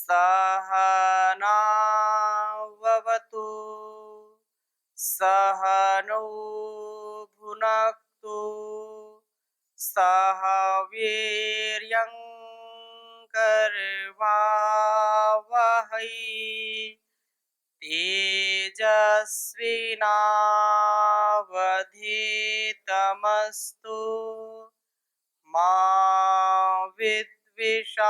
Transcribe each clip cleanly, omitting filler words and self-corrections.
सहनाववतु सहनौ भुनक्तु सह वीर्यं करवावहै तेजस्विनावधीतमस्तु मा विद्विषावहै।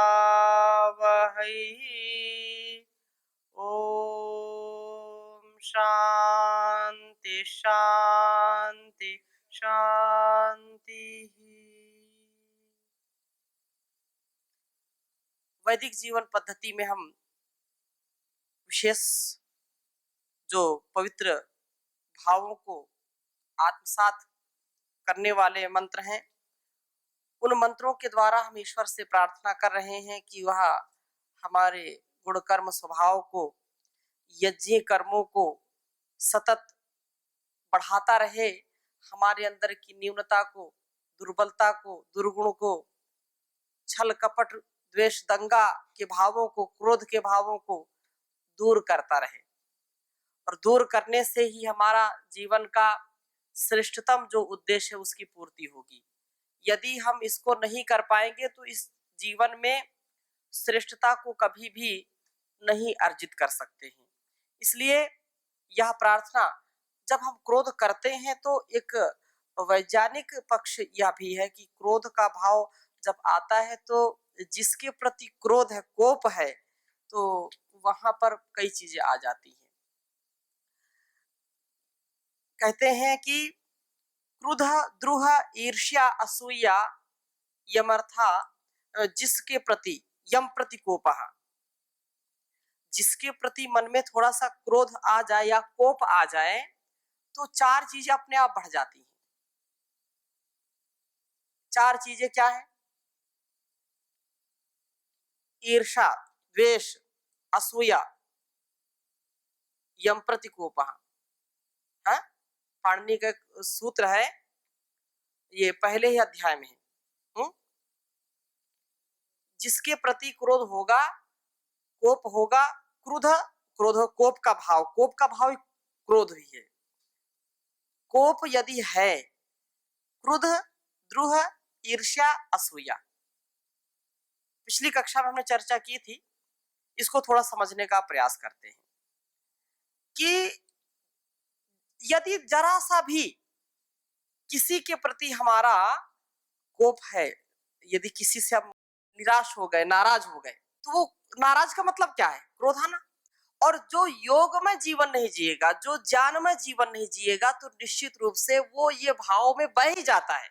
ओम शांति शांति शांति। वैदिक जीवन पद्धति में हम विशेष जो पवित्र भावों को आत्मसात करने वाले मंत्र हैं, उन मंत्रों के द्वारा हम ईश्वर से प्रार्थना कर रहे हैं कि वह हमारे गुण कर्म स्वभाव को, यज्ञ कर्मों को सतत बढ़ाता रहे, हमारे अंदर की न्यूनता को, दुर्बलता को, दुर्गुण को, छल कपट द्वेष दंगा के भावों को, क्रोध के भावों को दूर करता रहे। और दूर करने से ही हमारा जीवन का श्रेष्ठतम जो उद्देश्य है उसकी पूर्ति होगी। यदि हम इसको नहीं कर पाएंगे तो इस जीवन में श्रेष्ठता को कभी भी नहीं अर्जित कर सकते हैं। इसलिए यह प्रार्थना, जब हम क्रोध करते हैं तो एक वैज्ञानिक पक्ष यह भी है कि क्रोध का भाव जब आता है तो जिसके प्रति क्रोध है, कोप है, तो वहां पर कई चीजें आ जाती हैं। कहते हैं कि क्रोध, द्रोह, ईर्ष्या, असूया, यमर्था, जिसके प्रति यम प्रति कोपः, जिसके प्रति मन में थोड़ा सा क्रोध आ जाए या कोप आ जाए तो चार चीजें अपने आप बढ़ जाती हैं। चार चीजें क्या है? ईर्षा, द्वेष, असूया, यम प्रति कोपः। पाणिनि का सूत्र है, ये पहले ही अध्याय में है। जिसके प्रति क्रोध होगा, कोप होगा, क्रोध, क्रोध कोप का भाव, कोप का भाव क्रोध ही है। कोप यदि है, क्रोध, द्रोह, ईर्ष्या, असूया, पिछली कक्षा में हमने चर्चा की थी, इसको थोड़ा समझने का प्रयास करते हैं कि यदि जरा सा भी किसी के प्रति हमारा कोप है, यदि किसी से हम निराश हो गए, नाराज हो गए, तो वो नाराज का मतलब क्या है? क्रोध आना। और जो योग में जीवन नहीं जिएगा, जो ज्ञान में जीवन नहीं जिएगा, तो निश्चित रूप से वो ये भाव में बह ही जाता है।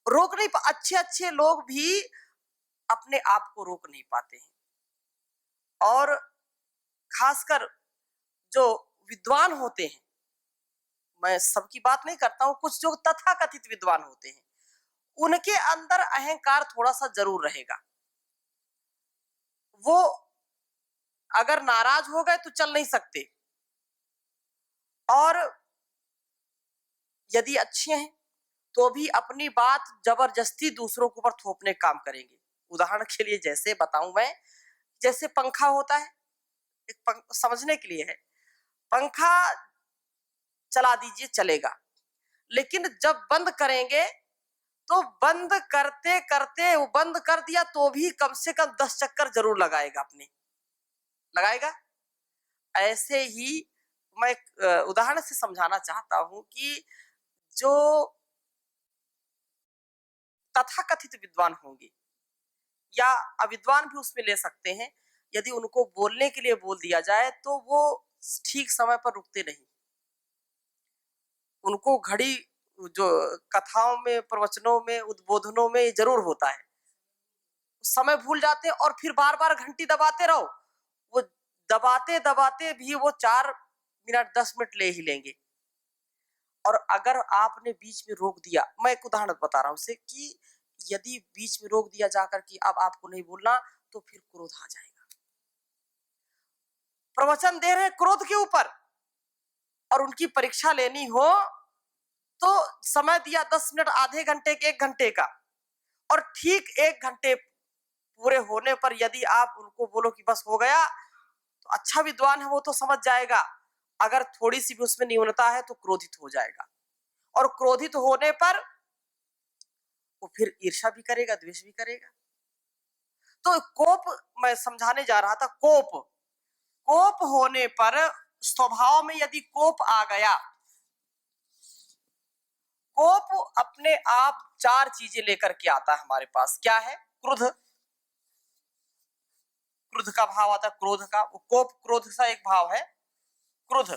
रोक नहीं, अच्छे अच्छे लोग भी अपने आप को रोक नहीं पाते हैं। और खासकर जो विद्वान होते हैं, मैं सबकी बात नहीं करता हूं, कुछ जो तथाकथित विद्वान होते हैं, उनके अंदर अहंकार थोड़ा सा जरूर रहेगा। वो अगर नाराज हो गए तो चल नहीं सकते, और यदि अच्छे हैं तो भी अपनी बात जबरदस्ती दूसरों के ऊपर थोपने काम करेंगे। उदाहरण के लिए जैसे बताऊं मैं, जैसे पंखा होता है, एक समझने के लिए है, पंखा चला दीजिए चलेगा, लेकिन जब बंद करेंगे तो बंद करते करते वो बंद कर दिया तो भी कम से कम 10 चक्कर जरूर लगाएगा, अपने लगाएगा। ऐसे ही मैं उदाहरण से समझाना चाहता हूं कि जो तथाकथित विद्वान होंगे या अविद्वान भी उसमें ले सकते हैं, यदि उनको बोलने के लिए बोल दिया जाए तो वो ठीक समय पर रुकते नहीं। उनको घड़ी जो कथाओं में, प्रवचनों में, उद्बोधनों में जरूर होता है, समय भूल जाते हैं और फिर बार बार घंटी दबाते रहो, वो दबाते दबाते भी वो 4 मिनट 10 मिनट ले ही लेंगे। और अगर आपने बीच में रोक दिया, मैं एक उदाहरण बता रहा हूं उसे, कि यदि बीच में रोक दिया जाकर कि अब आपको नहीं बोलना, तो फिर क्रोध आ जाएगा। प्रवचन दे रहे क्रोध के ऊपर और उनकी परीक्षा लेनी हो तो समय दिया 10 मिनट, आधे घंटे के, 1 घंटे का, और ठीक 1 घंटे पूरे होने पर यदि आप उनको बोलो कि बस हो गया, तो अच्छा विद्वान है वो तो समझ जाएगा। अगर थोड़ी सी भी उसमें न्यूनता है तो क्रोधित हो जाएगा, और क्रोधित होने पर वो फिर ईर्ष्या भी करेगा, द्वेष भी करेगा। तो कोप, मैं समझाने जा रहा था, कोप, कोप होने पर स्वभाव में यदि कोप आ गया, कोप अपने आप चार चीजें लेकर के आता है हमारे पास। क्या है? क्रोध, क्रोध का भाव आता है, क्रोध का, वो कोप क्रोध सा एक भाव है। क्रोध,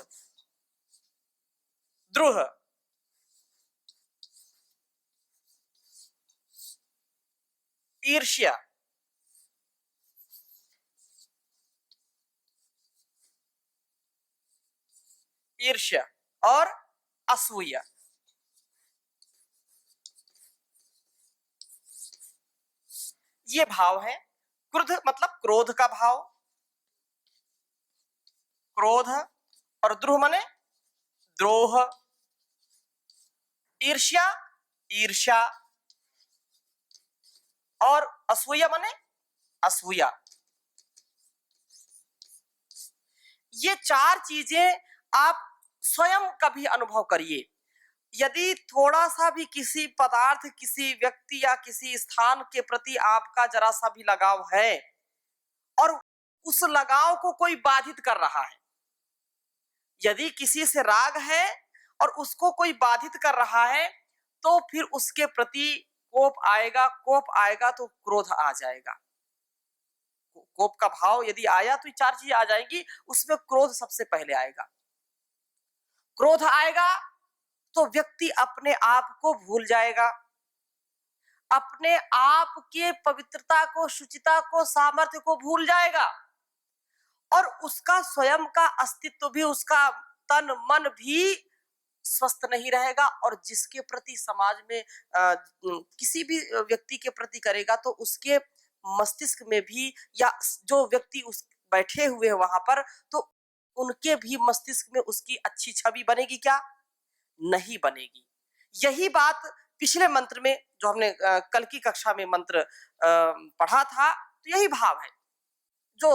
द्रोह, ईर्ष्या, ईर्ष्या और असूया। ये भाव है। क्रोध मतलब क्रोध का भाव, क्रोध, और द्रोह माने द्रोह, ईर्ष्या, ईर्ष्या, और असूया माने असूया। ये चार चीजें आप स्वयं कभी अनुभव करिए। यदि थोड़ा सा भी किसी पदार्थ, किसी व्यक्ति या किसी स्थान के प्रति आपका जरा सा भी लगाव है, और उस लगाव को कोई बाधित कर रहा है, यदि किसी से राग है और उसको कोई बाधित कर रहा है, तो फिर उसके प्रति कोप आएगा, कोप आएगा तो क्रोध आ जाएगा। कोप का भाव यदि आया तो ये चार चीजें आ जाएंगी, उसमें क्रोध सबसे पहले आएगा। क्रोध आएगा तो व्यक्ति अपने आप को भूल जाएगा, अपने आप के पवित्रता को, शुचिता को, सामर्थ्य को भूल जाएगा, और उसका स्वयं का अस्तित्व भी, उसका तन मन भी स्वस्थ नहीं रहेगा। और जिसके प्रति समाज में किसी भी व्यक्ति के प्रति करेगा तो उसके मस्तिष्क में भी, या जो व्यक्ति उस बैठे हुए हैं वहां पर, तो उनके भी मस्तिष्क में उसकी अच्छी छवि बनेगी क्या? नहीं बनेगी। यही बात पिछले मंत्र में, जो हमने कल की कक्षा में मंत्र पढ़ा था, तो यही भाव है। जो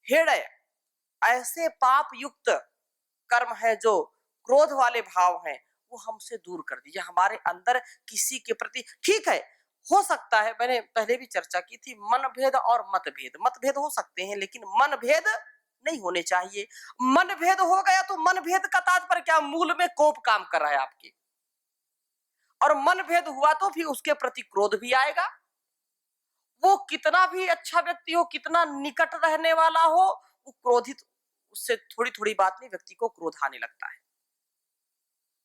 हेडय, ऐसे पाप युक्त कर्म है जो क्रोध वाले भाव हैं, वो हमसे दूर कर दीजिए। हमारे अंदर किसी के प्रति, ठीक है, हो सकता है, मैंने पहले भी चर्चा की थी, मनभेद और मतभेद, मतभेद हो सकते हैं लेकिन मनभेद नहीं होने चाहिए। मनभेद हो गया तो मनभेद का तात्पर्य क्या? मूल में कोप काम कर रहा है आपके, और मनभेद हुआ तो फिर उसके प्रति क्रोध भी आएगा। वो कितना भी अच्छा व्यक्ति हो, कितना निकट रहने वाला हो, वो क्रोधित, उससे थोड़ी थोड़ी बात में व्यक्ति को क्रोध आने लगता है।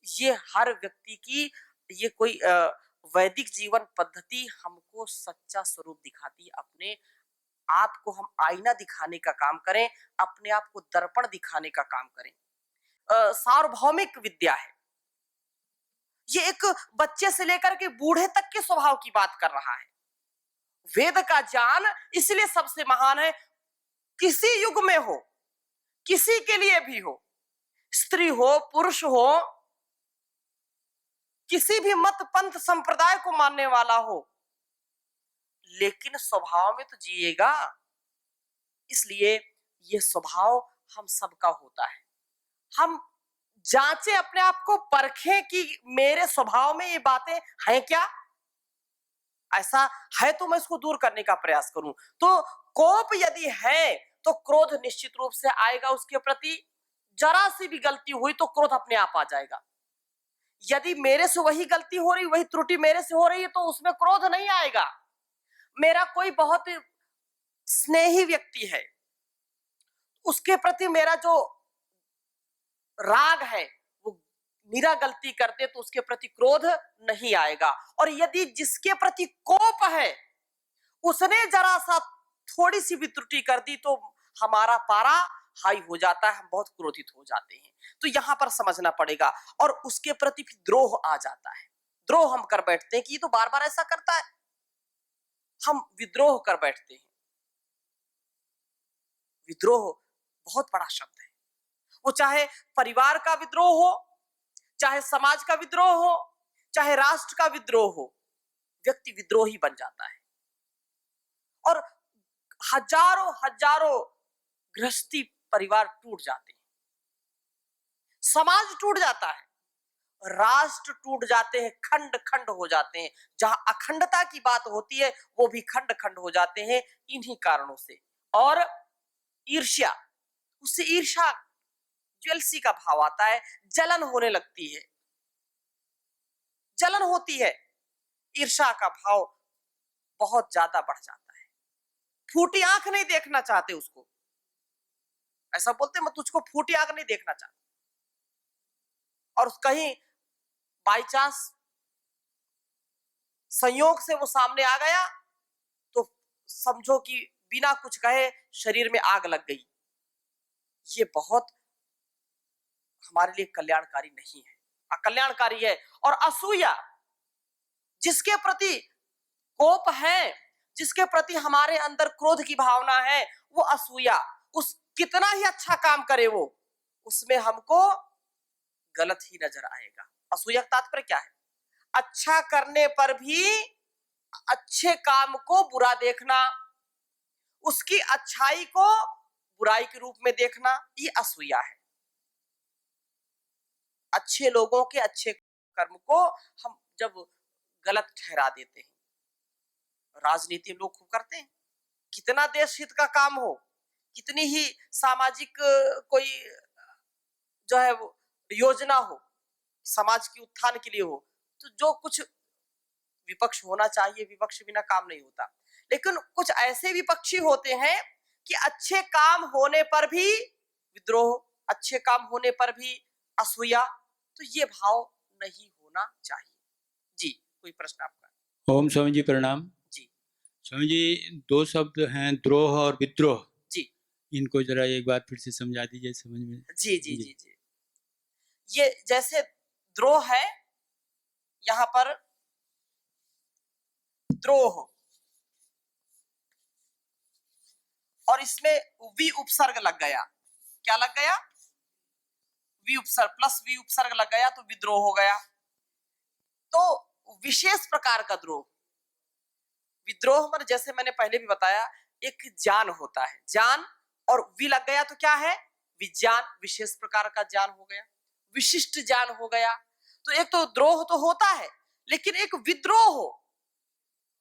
ये हर व्यक्ति की, ये कोई वैदिक जीवन पद्धति हमको सच्चा स्वरूप दिखाती है। अपने आप को हम आईना दिखाने का काम करें, अपने आप को दर्पण दिखाने का काम करें। सार्वभौमिक विद्या है ये, एक बच्चे से लेकर के बूढ़े तक के स्वभाव की बात कर रहा है। वेद का ज्ञान इसलिए सबसे महान है, किसी युग में हो, किसी के लिए भी हो, स्त्री हो, पुरुष हो, किसी भी मत पंथ संप्रदाय को मानने वाला हो, लेकिन स्वभाव में तो जिएगा। इसलिए ये स्वभाव हम सबका होता है। हम जांचे, अपने आप को परखें कि मेरे स्वभाव में ये बातें हैं क्या? ऐसा है तो मैं इसको दूर करने का प्रयास करूं। तो कोप यदि है तो क्रोध निश्चित रूप से आएगा उसके प्रति। जरा सी भी गलती हुई तो क्रोध अपने आप आ जाएगा। यदि मेरे से वही गलती हो रही, वही त्रुटि मेरे से हो रही है, तो उसमें क्रोध नहीं आएगा। मेरा कोई बहुत स्नेही व्यक्ति है, उसके प्रति मेरा जो राग है, वो मेरा गलती कर दे तो उसके प्रति क्रोध नहीं आएगा। और यदि जिसके प्रति कोप है, उसने जरा सा थोड़ी सी भी त्रुटि कर दी तो हमारा पारा हाई हो जाता है, हम बहुत क्रोधित हो जाते हैं। तो यहां पर समझना पड़ेगा। और उसके प्रति फिर द्रोह आ जाता है। द्रोह हम कर बैठते हैं कि ये तो बार बार ऐसा करता है, हम विद्रोह कर बैठते हैं। विद्रोह बहुत बड़ा शब्द है। वो चाहे परिवार का विद्रोह हो, चाहे समाज का विद्रोह हो, चाहे राष्ट्र का विद्रोह हो, व्यक्ति विद्रोही बन जाता है। और हजारों हजारों गृहस्थी परिवार टूट जाते हैं, समाज टूट जाता है, राष्ट्र टूट जाते हैं, खंड खंड हो जाते हैं। जहां अखंडता की बात होती है वो भी खंड खंड हो जाते हैं इन्हीं कारणों से। और ईर्ष्या, उससे ईर्ष्या, जेलसी का भाव आता है, जलन होने लगती है, जलन होती है, ईर्ष्या का भाव बहुत ज्यादा बढ़ जाता है। फूटी आंख नहीं देखना चाहते उसको, ऐसा बोलते मैं तुझको फूटी आंख नहीं देखना चाहता। और कहीं बाई चांस संयोग से वो सामने आ गया तो समझो कि बिना कुछ कहे शरीर में आग लग गई। ये बहुत हमारे लिए कल्याणकारी नहीं है, अकल्याणकारी है। और असूया, जिसके प्रति कोप है, जिसके प्रति हमारे अंदर क्रोध की भावना है, वो असूया, उस कितना ही अच्छा काम करे वो, उसमें हमको गलत ही नजर आएगा। असूया का तात्पर्य क्या है? अच्छा करने पर भी अच्छे काम को बुरा देखना, उसकी अच्छाई को बुराई के रूप में देखना, ये असूया है। अच्छे लोगों के अच्छे कर्म को हम जब गलत ठहरा देते हैं, राजनीति लोग खूब करते हैं, कितना देश हित का काम हो, कितनी ही सामाजिक कोई जो है वो योजना हो, समाज की उत्थान के लिए हो, तो जो कुछ विपक्ष होना चाहिए, विपक्ष बिना काम नहीं होता। लेकिन कुछ ऐसे विपक्षी होते हैं कि अच्छे काम होने पर भी विद्रोह, अच्छे काम होने पर भी असूया, तो ये भाव नहीं होना चाहिए। जी, कोई प्रश्न आपका? ओम स्वामी जी प्रणाम। जी स्वामी जी, दो शब्द हैं, द्रोह और विद्रोह। जी इनको जरा एक बार फिर से समझा दीजिए समझ में। जी जी जी जी। ये जैसे द्रोह है, यहां पर द्रोह और इसमें वी उपसर्ग लग गया। क्या लग गया? वी उपसर्ग, प्लस वी उपसर्ग लग गया तो विद्रोह हो गया। तो विशेष प्रकार का द्रोह, विद्रोह में जैसे मैंने पहले भी बताया, एक ज्ञान होता है, ज्ञान, और वी लग गया तो क्या है? विज्ञान, विशेष प्रकार का ज्ञान हो गया, विशिष्ट ज्ञान हो गया। तो एक तो द्रोह तो होता है, लेकिन एक विद्रोह हो,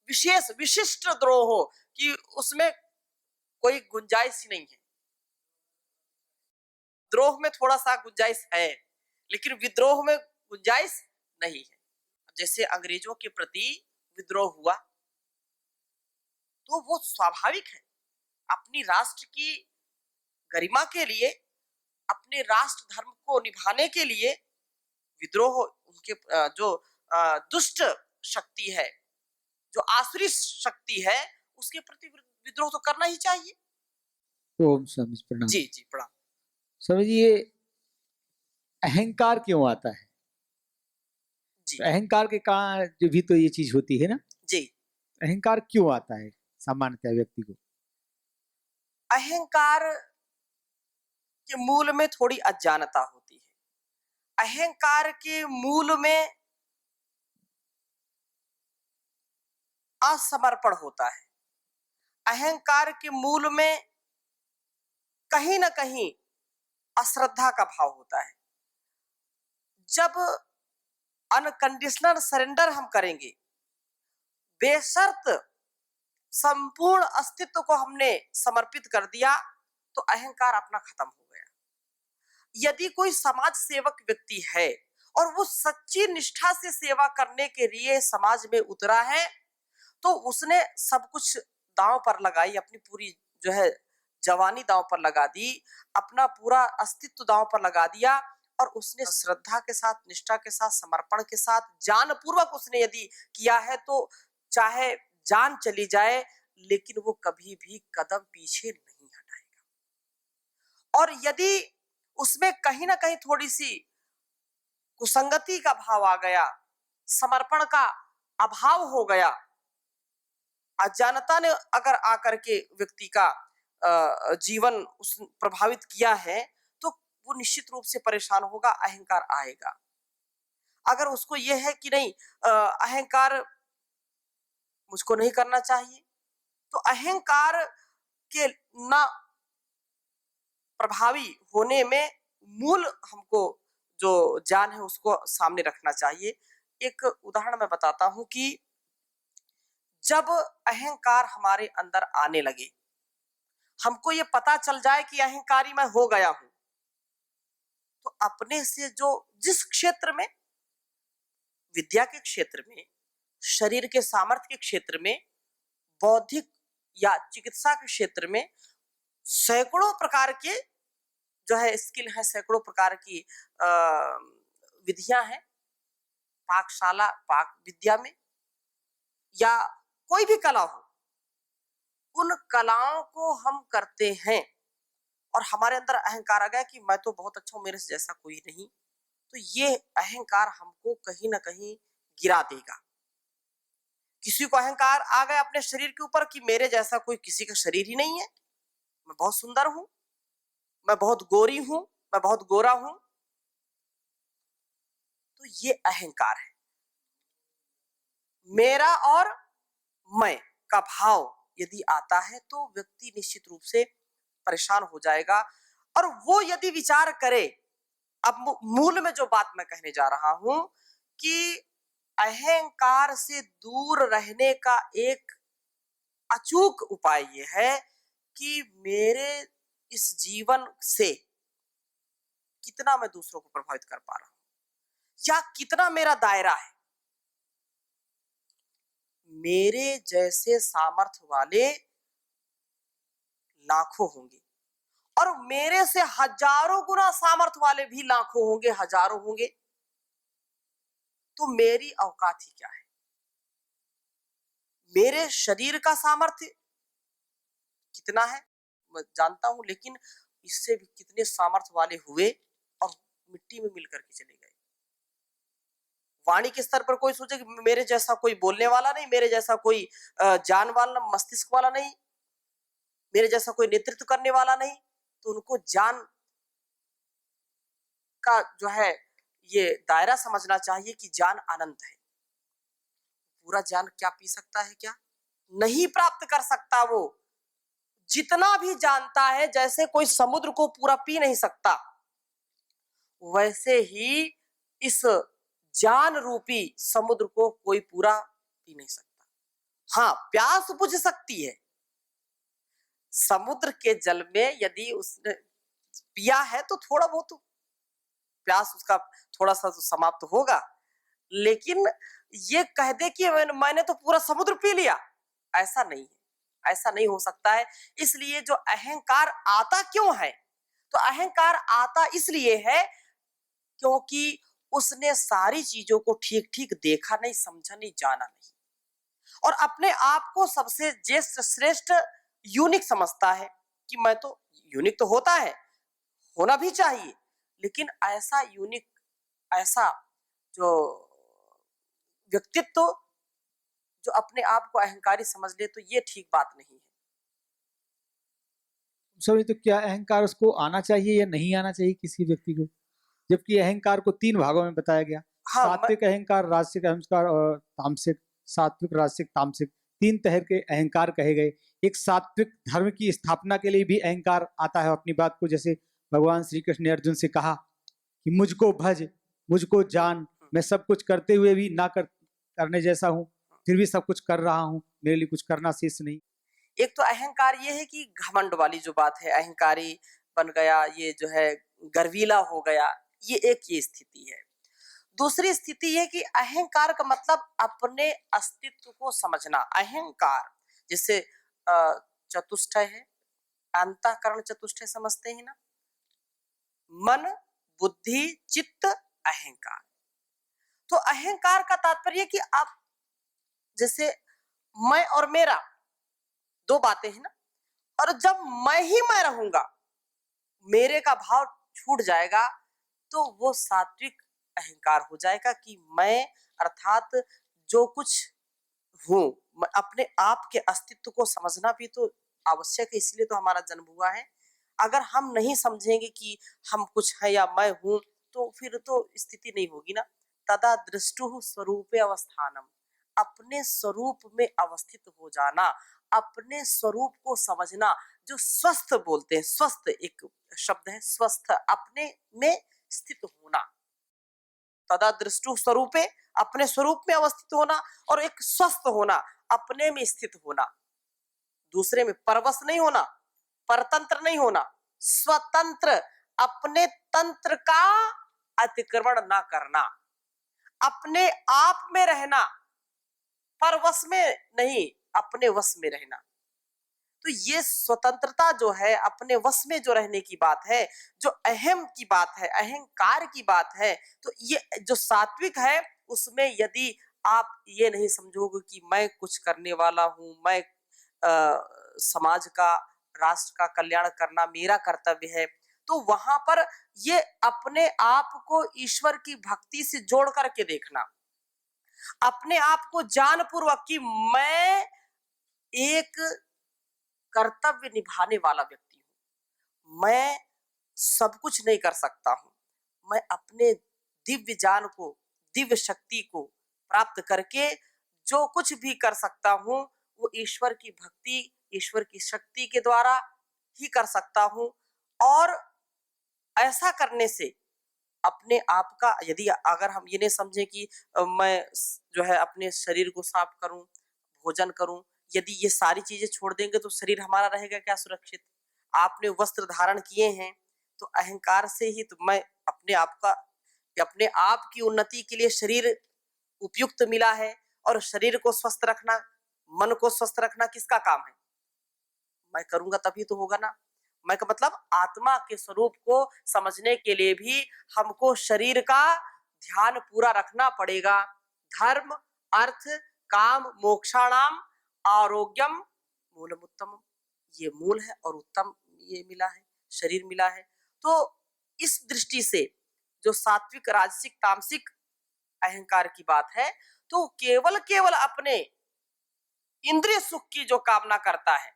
विशेष विशिष्ट द्रोह हो कि उसमें कोई गुंजाइश ही नहीं है। द्रोह में थोड़ा सा गुंजाइश है, लेकिन विद्रोह में गुंजाइश नहीं है। जैसे अंग्रेजों के प्रति विद्रोह हुआ तो वो स्वाभाविक है, अपनी राष्ट्र की गरिमा के लिए, अपने राष्ट्र धर्म को निभाने के लिए विद्रोह, उनके जो दुष्ट शक्ति है, जो आसुरी शक्ति है, उसके प्रति विद्रोह तो करना ही चाहिए। ओम स्वामी प्रणाम। जी जी प्रणाम। स्वामी जी, ये अहंकार क्यों आता है? जी अहंकार के कारण जो भी तो ये चीज होती है ना, जी। अहंकार क्यों आता है सामान्यतः व्यक्ति को? अहंकार के मूल में थोड़ी अज्ञानता होती है। अहंकार के मूल में असमर्पण होता है। अहंकार के मूल में कहीं ना कहीं अश्रद्धा का भाव होता है। जब अनकंडीशनल सरेंडर हम करेंगे, बेशर्त संपूर्ण अस्तित्व को हमने समर्पित कर दिया, तो अहंकार अपना खत्म हो गया। यदि कोई समाज सेवक व्यक्ति है और वो सच्ची निष्ठा से सेवा करने के लिए समाज में उतरा है, तो उसने सब कुछ दांव पर लगाई, अपनी पूरी जो है जवानी दांव पर लगा दी, अपना पूरा अस्तित्व दांव पर लगा दिया, और उसने श्रद्धा के साथ, निष्ठा के साथ, समर्पण के साथ, जान पूर्वक उसने यदि किया है, तो चाहे जान चली जाए लेकिन वो कभी भी कदम पीछे नहीं हटाएगा। और यदि उसमें कहीं ना कहीं थोड़ी सी कुसंगति का भाव आ गया, समर्पण का अभाव हो गया, अज्ञानता ने अगर आकर के व्यक्ति का जीवन उस प्रभावित किया है, तो वो निश्चित रूप से परेशान होगा, अहंकार आएगा। अगर उसको ये है कि नहीं, अहंकार मुझको नहीं करना चाहिए, तो अहंकार के ना प्रभावी होने में मूल हमको जो ज्ञान है उसको सामने रखना चाहिए। एक उदाहरण मैं बताता हूं कि जब अहंकार हमारे अंदर आने लगे, हमको ये पता चल जाए कि अहंकारी मैं हो गया हूं, तो अपने से जो जिस क्षेत्र में, विद्या के क्षेत्र में, शरीर के सामर्थ्य के क्षेत्र में, बौद्धिक या चिकित्सा के क्षेत्र में सैकड़ों प्रकार के जो है स्किल है, सैकड़ों प्रकार की विधियां हैं, पाकशाला पाक विद्या में या कोई भी कला हो, उन कलाओं को हम करते हैं और हमारे अंदर अहंकार आ गया कि मैं तो बहुत अच्छा हूं, मेरे से जैसा कोई नहीं, तो ये अहंकार हमको कहीं ना कहीं गिरा देगा। किसी को अहंकार आ गया अपने शरीर के ऊपर कि मेरे जैसा कोई किसी का शरीर ही नहीं है, मैं बहुत सुंदर हूं, मैं बहुत गोरी हूं, मैं बहुत गोरा हूं, तो ये अहंकार है। मेरा और मैं का भाव यदि आता है तो व्यक्ति निश्चित रूप से परेशान हो जाएगा। और वो यदि विचार करे, अब मूल में जो बात मैं कहने जा रहा हूं कि अहंकार से दूर रहने का एक अचूक उपाय ये है कि मेरे इस जीवन से कितना मैं दूसरों को प्रभावित कर पा रहा हूं या कितना मेरा दायरा है। मेरे जैसे सामर्थ्य वाले लाखों होंगे और मेरे से हजारों गुना सामर्थ्य वाले भी लाखों होंगे, हजारों होंगे, तो मेरी औकात ही क्या है? मेरे शरीर का सामर्थ्य कितना है मैं जानता हूं, लेकिन इससे भी कितने सामर्थ्य वाले हुए और मिट्टी में मिल करके चले गए। वाणी के स्तर पर कोई सोचे कि मेरे जैसा कोई बोलने वाला नहीं, मेरे जैसा कोई जान वाला मस्तिष्क वाला नहीं, मेरे जैसा कोई नेतृत्व करने वाला नहीं, तो उनको ज्ञान का जो है ये दायरा समझना चाहिए कि ज्ञान अनंत है। पूरा ज्ञान क्या पी सकता है? क्या नहीं प्राप्त कर सकता। वो जितना भी जानता है, जैसे कोई समुद्र को पूरा पी नहीं सकता, वैसे ही इस ज्ञान रूपी समुद्र को कोई पूरा पी नहीं सकता। हाँ, प्यास बुझ सकती है। समुद्र के जल में यदि उसने पिया है तो थोड़ा बहुत प्यास उसका थोड़ा सा तो समाप्त होगा, लेकिन ये कह दे कि मैंने तो पूरा समुद्र पी लिया, ऐसा नहीं है, ऐसा नहीं हो सकता है। इसलिए जो अहंकार आता क्यों है? तो अहंकार आता इसलिए है क्योंकि उसने सारी चीजों को ठीक ठीक देखा नहीं, समझा नहीं, जाना नहीं और अपने आप को सबसे ज्येष्ठ श्रेष्ठ यूनिक समझता है कि मैं तो यूनिक तो होता है, होना भी चाहिए, लेकिन ऐसा यूनिक, ऐसा जो व्यक्तित्व जो अपने आप को अहंकारी समझ ले, तो ये ठीक बात नहीं है। समझे तो क्या अहंकार उसको आना चाहिए या नहीं आना चाहिए किसी व्यक्ति को? जबकि अहंकार को 3 भागों में बताया गया। हाँ, सात्विक अहंकार, राजसिक अहंकार और तामसिक। सात्विक, राजसिक, तामसिक 3 तरह के अहंकार कहे गए। एक सात्विक धर्म की स्थापना के लिए भी अहंकार आता है अपनी बात को, जैसे भगवान श्री कृष्ण ने अर्जुन से कहा कि मुझको भज, मुझको जान, मैं सब कुछ करते हुए भी ना करने जैसा हूँ, फिर भी सब कुछ कर रहा हूँ, मेरे लिए कुछ करना शेष नहीं। एक तो अहंकार ये है कि घमंड वाली जो बात है, अहंकारी बन गया, ये जो है गर्वीला हो गया, ये एक ये स्थिति है। दूसरी स्थिति है कि अहंकार का मतलब अपने अस्तित्व को समझना। अहंकार जिसे चतुष्टय है, अंतःकरण चतुष्टय समझते हैं ना, मन, बुद्धि, चित्त, अहंकार। तो अहंकार का तात्पर्य कि आप जैसे मैं और मेरा दो बातें हैं ना, और जब मैं ही मैं रहूंगा, मेरे का भाव छूट जाएगा, तो वो सात्विक अहंकार हो जाएगा कि मैं अर्थात जो कुछ हूं, अपने आप के अस्तित्व को समझना भी तो आवश्यक है, इसलिए तो हमारा जन्म हुआ है। अगर हम नहीं समझेंगे कि हम कुछ है या मैं हूं, तो फिर तो स्थिति नहीं होगी ना। तदा दृष्टु स्वरूपे अवस्थानम, अपने स्वरूप में अवस्थित हो जाना, अपने स्वरूप को समझना, जो स्वस्थ बोलते हैं, स्वस्थ एक शब्द है, स्वस्थ अपने में स्थित होना, तदा दृष्टु स्वरूपे, अपने स्वरूप में अवस्थित होना, और एक स्वस्थ होना, अपने में स्थित होना, दूसरे में परवश नहीं होना, परतंत्र नहीं होना, स्वतंत्र, अपने तंत्र का अतिक्रमण ना करना, अपने आप में रहना, परवश में नहीं, अपने वश में रहना। तो ये स्वतंत्रता जो है, अपने वश में जो रहने की बात है, जो अहम की बात है, अहंकार की बात है, तो ये जो सात्विक है, उसमें यदि आप ये नहीं समझोगे कि मैं कुछ करने वाला हूं, मैं समाज का, राष्ट्र का कल्याण करना मेरा कर्तव्य है, तो वहां पर ये अपने आप को ईश्वर की भक्ति से जोड़ करके देखना, अपने आप को जान पूर्वक कि मैं एक कर्तव्य निभाने वाला व्यक्ति हूं, मैं सब कुछ नहीं कर सकता हूं, मैं अपने दिव्य ज्ञान को, दिव्य शक्ति को प्राप्त करके जो कुछ भी कर सकता हूं, वो ईश्वर की भक्ति, ईश्वर की शक्ति के द्वारा ही कर सकता हूं। और ऐसा करने से अपने आप का, यदि अगर हम ये नहीं समझे कि मैं जो है अपने शरीर को साफ करूं, भोजन करूं, यदि ये सारी चीजें छोड़ देंगे तो शरीर हमारा रहेगा क्या सुरक्षित? आपने वस्त्र धारण किए हैं तो अहंकार से ही तो मैं अपने आप का, अपने आप की उन्नति के लिए शरीर उपयुक्त मिला है, और शरीर को स्वस्थ रखना, मन को स्वस्थ रखना किसका काम है? मैं करूंगा तभी तो होगा ना। मैं का मतलब आत्मा के स्वरूप को समझने के लिए भी हमको शरीर का ध्यान पूरा रखना पड़ेगा। धर्म, अर्थ, काम, मोक्षाणाम आरोग्यम मूलमुत्तम, ये मूल है और उत्तम ये मिला है, शरीर मिला है। तो इस दृष्टि से जो सात्विक, राजसिक, तामसिक अहंकार की बात है, तो केवल केवल अपने इंद्रिय सुख की जो कामना करता है,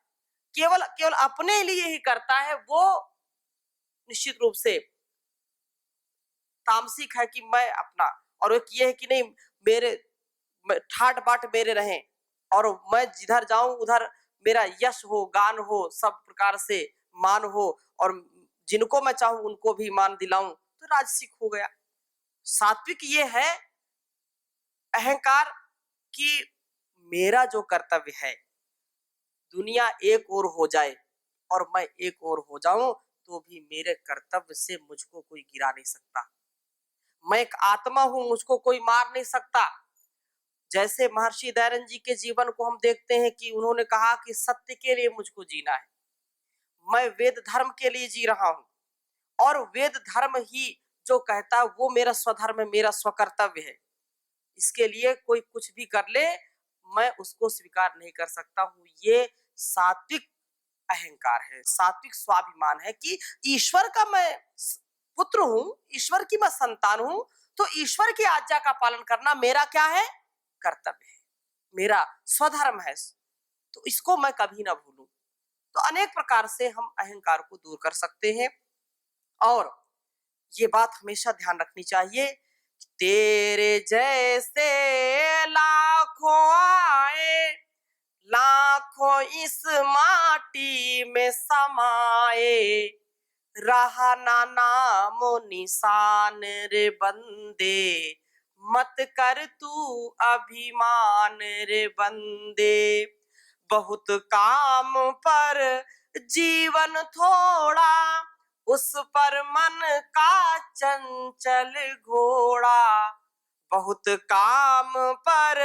केवल केवल अपने लिए ही करता है, वो निश्चित रूप से तामसिक है कि मैं अपना, और एक ये है कि नहीं मेरे ठाट बाट मेरे रहें, और मैं जिधर जाऊं उधर मेरा यश हो, गान हो, सब प्रकार से मान हो, और जिनको मैं चाहूं उनको भी मान दिलाऊं, तो राजसिक हो गया। सात्विक ये है अहंकार कि मेरा जो कर्तव्य है, दुनिया एक ओर हो जाए और मैं एक ओर हो जाऊं, तो भी मेरे कर्तव्य से मुझको कोई गिरा नहीं सकता। मैं एक आत्मा हूं, मुझको कोई मार नहीं सकता। जैसे महर्षि दयानंद जी के जीवन को हम देखते हैं कि उन्होंने कहा कि सत्य के लिए मुझको जीना है, मैं वेद धर्म के लिए जी रहा हूं, और वेद धर्म ही जो कहता है वो मेरा स्वधर्म है, मेरा स्वकर्तव्य है। इसके लिए कोई कुछ भी कर ले, मैं उसको स्वीकार नहीं कर सकता हूं। ये सात्विक अहंकार है, सात्विक स्वाभिमान है कि ईश्वर का मैं पुत्र हूं, ईश्वर की मैं संतान हूं, तो ईश्वर की आज्ञा का पालन करना मेरा क्या है? कर्तव्य है, मेरा स्वधर्म है। तो इसको मैं कभी ना भूलूं। तो अनेक प्रकार से हम अहंकार को दूर कर सकते हैं, और ये बात हमेशा ध्यान रखनी चाहिए, तेरे जैसे लाखों आए, लाखों इस माटी में समाए, रहा ना नामो निशान रे बंदे, मत कर तू अभिमान रे बंदे। बहुत काम पर जीवन थोड़ा, उस पर मन का चंचल घोड़ा। बहुत काम पर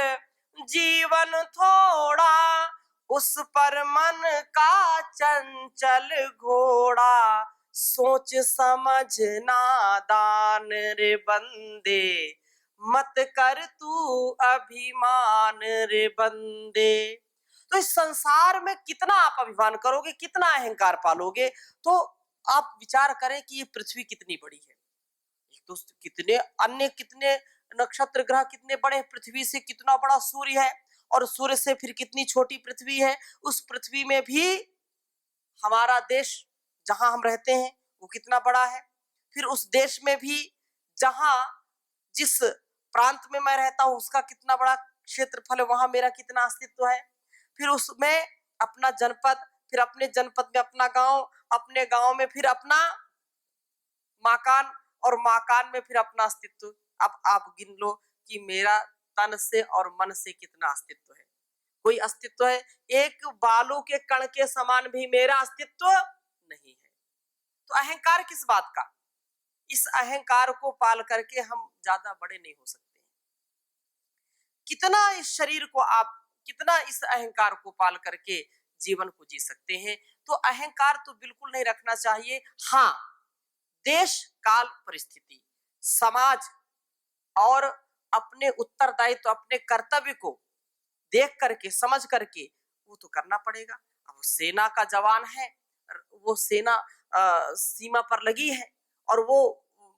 जीवन थोड़ा, उस पर मन का चंचल घोड़ा। सोच समझ नादान रे बंदे, मत कर तू अभिमान रे बंदे। तो इस संसार में कितना आप अभिमान करोगे, कितना अहंकार पालोगे? तो आप विचार करें कि ये पृथ्वी कितनी बड़ी है, तो कितने अन्य, कितने नक्षत्र ग्रह कितने बड़े, पृथ्वी से कितना बड़ा सूर्य है, और सूर्य से फिर कितनी छोटी पृथ्वी है। उस पृथ्वी में भी हमारा देश जहां हम रहते हैं वो कितना बड़ा है, फिर उस देश में भी जहां, जिस प्रांत में मैं रहता हूं उसका कितना बड़ा क्षेत्रफल है, वहां मेरा कितना अस्तित्व है। फिर उसमें अपना जनपद, फिर अपने जनपद में अपना गांव, अपने गांव में फिर अपना माकान, और माकान में फिर अपना अस्तित्व। अब आप गिन लो कि मेरा तन से और मन से कितना अस्तित्व है। कोई अस्तित्व है? एक बालू के कण के समान भी मेरा अस्तित्व नहीं है। तो अहंकार किस बात का? इस अहंकार को पाल करके हम ज्यादा बड़े नहीं हो सकते। कितना इस शरीर को आप, कितना इस अहंकार को पाल करके जीवन को जी सकते हैं? तो अहंकार तो बिल्कुल नहीं रखना चाहिए। हाँ, देश काल परिस्थिति, समाज और अपने उत्तरदायित्व, अपने कर्तव्य को देख करके, समझ करके वो तो करना पड़ेगा। अब सेना का जवान है, वो सेना सीमा पर लगी है, और वो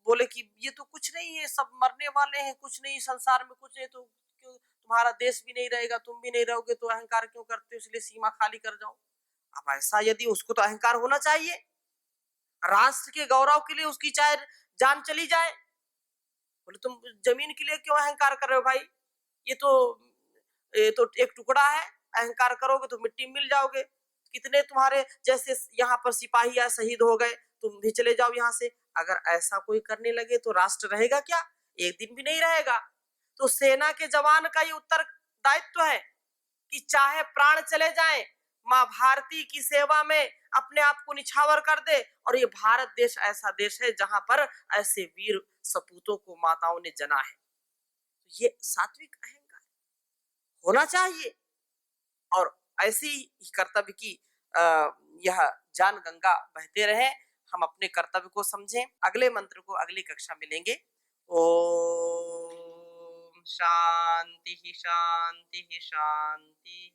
बोले कि ये तो कुछ नहीं है, सब मरने वाले हैं, कुछ नहीं, संसार में कुछ नहीं, तो क्यों तुम्हारा देश भी नहीं रहेगा, तुम भी नहीं रहोगे, तो अहंकार क्यों करते हो? इसलिए सीमा खाली कर जाओ। अब ऐसा यदि, उसको तो अहंकार होना चाहिए, राष्ट्र के गौरव के लिए उसकी चाहे जान चली जाए। बोले तुम जमीन के लिए क्यों अहंकार कर रहे हो भाई? ये तो एक टुकड़ा है, अहंकार करोगे तो मिट्टी में मिल जाओगे। कितने तुम्हारे जैसे यहाँ पर सिपाही या शहीद हो गए, तुम भी चले जाओ यहाँ से। अगर ऐसा कोई करने लगे तो राष्ट्र रहेगा क्या? एक दिन भी नहीं रहेगा। तो सेना के जवान का ये उत्तरदायित्व है कि चाहे प्राण चले जाएं, माँ भारती की सेवा में अपने आप को निछावर कर दे। और ये भारत देश ऐसा देश है जहां पर ऐसे वीर सपूतों को माताओं ने जना है। ये सात्विक अहंकार होना चाहिए, और ऐसी ही कर्तव्य की यह जान गंगा बहते रहे। हम अपने कर्तव्य को समझें। अगले मंत्र को अगली कक्षा में लेंगे। ओम शांति शांति शांति।